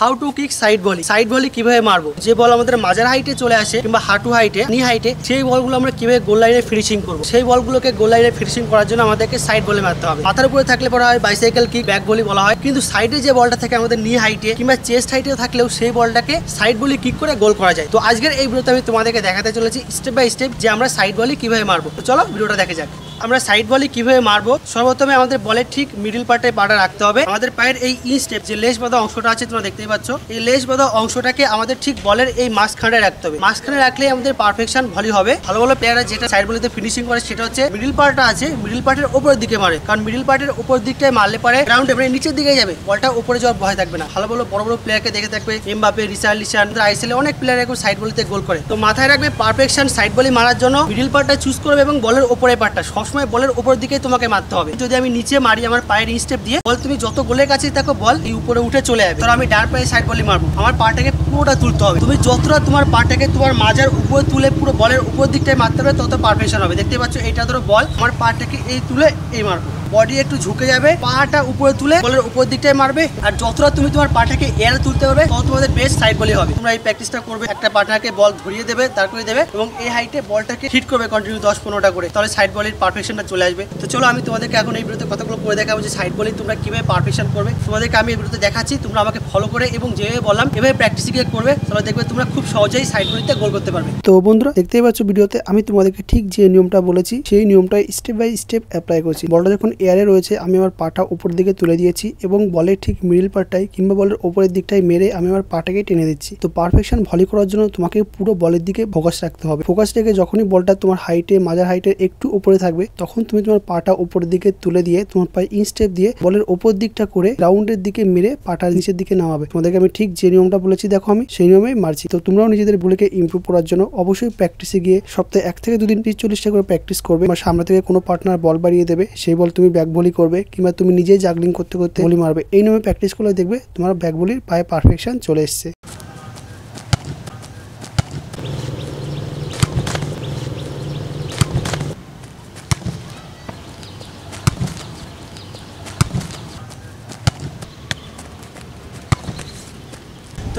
How to kick side volley. Side volley কিভাবে মারবো, যে বল আমাদের মাঝার হাইটে চলে আসে কিংবা হাঁটু হাইটে, নি হাইটে, সেই বলগুলো আমরা কিভাবে গোল লাইনে ফিনিশিং করবো। সেই বলগুলোকে গোল লাইনে ফিনিশিং করার জন্য আমাদেরকে সাইড ভলি মারতে হবে। মাথার উপরে থাকলে পরে হয় বাইসাইকেল কিক, ব্যাক ভলি বলা হয়। কিন্তু সাইডে যে বলটা থাকে আমাদের নি হাইটে কিংবা চেস্ট হাইটে থাকলেও সেই বলটাকে সাইড ভলি কিক করে গোল করা যায়। তো আজকের এই ভিডিওতে আমি তোমাদেরকে দেখাতে চলেছি স্টেপ বাই স্টেপ যে আমরা সাইড ভলি কিভাবে মারবো। তো চলো ভিডিওটা দেখে যাক। আমরা সাইড ভলি কিভাবে মারবো, সর্বপ্রথমে আমাদের বলের ঠিক মিডিল পার্টে পাটা রাখতে হবে। আমাদের পায়ের এই স্টেপ যে লেস বাঁধা অংশটা আছে তোমরা দেখতেই পাচ্ছ, এই লেস বাঁধা অংশটাকে আমাদের ঠিক বলের এই মাঝখানে রাখতে হবে। মাঝখানে রাখলে আমাদের পারফেকশন ভলি হবে। ভালো ভালো প্লেয়াররা যেটা সাইড ভলিতে ফিনিশিং করে সেটা হচ্ছে মিডিল পার্টটা আছে, মিডিল পার্টের উপরের দিকে মারে। কারণ মিডিল পার্টের উপর দিকটায় মারলে পারে গ্রাউন্ডে মানে নিচের দিকে যাবে, বলটা উপরে যাওয়ার ভয় থাকবে না। ভালো ভালো বড় বড় প্লেয়ারকে দেখে থাকবে, এমবাপে, রিচার্লিসন, আইএসএল অনেক প্লেয়ার এখন সাইড ভলিতে গোল করে। তো মাথায় রাখবে পারফেকশন সাইড ভলি মারার জন্য মিডিল পার্টটা চুজ করবে এবং বলের উপরের পার্টটা সবসময় বলের উপর দিকে তোমাকে মারতে হবে। যদি আমি নিচে মারি আমার পায়ের স্টেপ দিয়ে, বল তুমি যত গোলের কাছে থাকো বল এই উপরে উঠে চলে যাবে। ধরো আমি ডান পায়ে সাইড ভলি মারবো, আমার পাটাকে পুরোটা তুলতে হবে। তুমি যতটা তোমার পাটাকে তোমার মাজার উপরে তুলে পুরো বলের উপর দিকটায় মারতে হবে তত পারফেকশন হবে। দেখতে পাচ্ছ এটা ধরো বল, আমার পাটাকে এই তুলে এই মারবো, বডি একটু ঝুঁকে যাবে, পাটা উপরে তুলে বলের উপর দিকটায় মারবে। আর যতটা তুমি তোমার পাটাকে এয়ারে তুলতে পারবে তত তোমাদের বেস্ট সাইড বলি হবে। তোমরা এই প্র্যাকটিসটা করবে, একটা পাটাকে বল ধরিয়ে দেবে, দাঁড় করে দেবে এবং এই হাইটে বলটাকে হিট করবে কন্টিনিউ 10-15টা করে, তাহলে সাইড বলির পারফেকশনটা চলে আসবে। তো চলো আমি তোমাদেরকে এখন এই ভিডিওতে কথাগুলো করে দেখাবো যে সাইড বলি তোমরা কিভাবে পারফেকশন করবে। তোমাদেরকে আমি এই ভিডিওতে দেখাচ্ছি, তোমরা আমাকে ফলো করে এবং যেভাবে বললাম এভাবে প্র্যাকটিসে গিয়ে করবে, তাহলে দেখবে তোমরা খুব সহজেই সাইড বলিতে গোল করতে পারবে। তো বন্ধুরা দেখতেই পাচ্ছ ভিডিওতে আমি তোমাদেরকে ঠিক যে নিয়মটা বলেছি সেই নিয়মটা স্টেপ বাই স্টেপ অ্যাপ্লাই করছি। বলটা যখন এয়ারে রয়েছে আমি আমার পাটা উপর দিকে তুলে দিয়েছি এবং বলের ঠিক মিডল পার্টটাই কিংবা বলের উপরের দিকটাই মেরে আমি আমার পাটাকে টেনে দিচ্ছি। তো পারফেকশন ভলি করার জন্য তোমাকে পুরো বলের দিকে ফোকাস রাখতে হবে। ফোকাস রেখে যখনই বলটা তোমার হাইটে মাজার হাইটের একটু উপরে থাকবে তখন তুমি তোমার পাটা উপরের দিকে তুলে দিয়ে তোমার পায়ে স্টেপ দিয়ে বলের উপর দিকটা করে গ্রাউন্ডের দিকে মেরে পাটার নিচের দিকে নামাবে। তোমাদেরকে আমি ঠিক যে নিয়মটা বলেছি দেখো আমি সেই নিয়মেই মারছি। তো তোমরাও নিজেদের ভুলকে ইমপ্রুভ করার জন্য অবশ্যই প্র্যাকটিসে গিয়ে সপ্তাহে 1 থেকে 2 দিন 30-40টা করে প্র্যাকটিস করবে। আমার সামনে থেকে কোনো পার্টনার বল বাড়িয়ে দেবে, সেই বল তুমি ব্যাক ভলি করবে কিংবা তুমি নিজেই জাগলিং করতে করতে ভলি মারবে। এই নিয়মে প্র্যাকটিস করলে দেখবে তোমার ব্যাক ভলির পায়ে পারফেকশন চলে এসছে।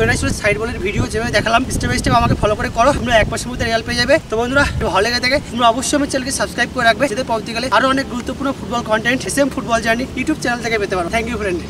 তো এটা ছিল সাইড বলের ভিডিও, যেভাবে দেখালাম স্টেপ বাই স্টেপ আমাকে ফলো করে করো, তোমরা 1 মাসের মধ্যে রেজাল্ট পেয়ে যাবে। তো বন্ধুরা ভালো লেগে থাকে তোমরা অবশ্যই আমার চ্যানেলকে সাবস্ক্রাইব করে রাখবে, যাতে পরবর্তীকালে আরো অনেক গুরুত্বপূর্ণ football content, same football journey YouTube channel থেকে পেতে পারো। Thank you friend.